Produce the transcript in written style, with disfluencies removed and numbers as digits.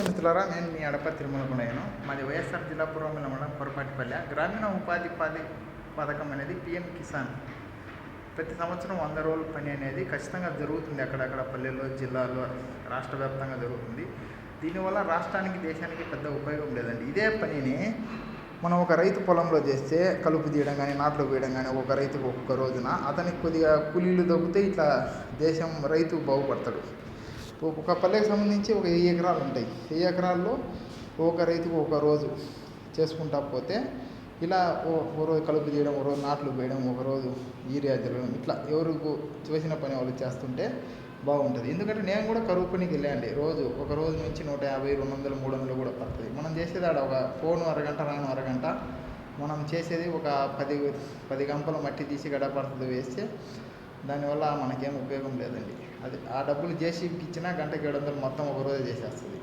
మిత్రులారా, నేను మీ అడప తిరుమల కొండయ్యను. మాది వైఎస్ఆర్ జిల్లా పూర్వమిల్ల మండలం కొరపాటిపల్లె. గ్రామీణ ఉపాధి పథకం అనేది పిఎం కిసాన్. ప్రతి సంవత్సరం 100 రోజుల పని అనేది ఖచ్చితంగా జరుగుతుంది. అక్కడక్కడ పల్లెల్లో, జిల్లాల్లో, రాష్ట్ర వ్యాప్తంగా జరుగుతుంది. దీనివల్ల రాష్ట్రానికి, దేశానికి పెద్ద ఉపయోగం లేదండి. ఇదే పనిని మనం ఒక రైతు పొలంలో చేస్తే, కలుపు తీయడం కానీ, నాట్లు వేయడం కానీ, ఒక రైతుకు ఒక్కొక్క రోజున అతనికి కొద్దిగా కూలీలు దొబ్బితే ఇట్లా దేశం, రైతు బాగుపడతాడు. ఒక పల్లెకి సంబంధించి ఒక 1000 ఎకరాలు ఉంటాయి. 1000 ఎకరాల్లో ఒక రైతుకు ఒక రోజు చేసుకుంటా పోతే ఇలా ఒక రోజు కలుపు తీయడం, ఒక రోజు నాట్లు వేయడం, ఒక రోజు యూరియా జల్లడం, ఇట్లా ఎవరికి చూసిన పని వాళ్ళు చేస్తుంటే బాగుంటుంది. ఎందుకంటే నేను కూడా కరువు పనికి వెళ్ళండి. ఒక రోజు నుంచి 150, 200, 300 కూడా పడుతుంది. మనం చేసేది ఆడ ఒక పోను అరగంట, రాను అరగంట. మనం చేసేది ఒక 10 గంపల మట్టి తీసి గడపడుతుంది వేస్తే దానివల్ల మనకేం ఉపయోగం లేదండి. అది ఆ డబ్బులు జేసీబీకి ఇచ్చినా గంటకి 700 మొత్తం ఒక రోజే చేసేస్తుంది.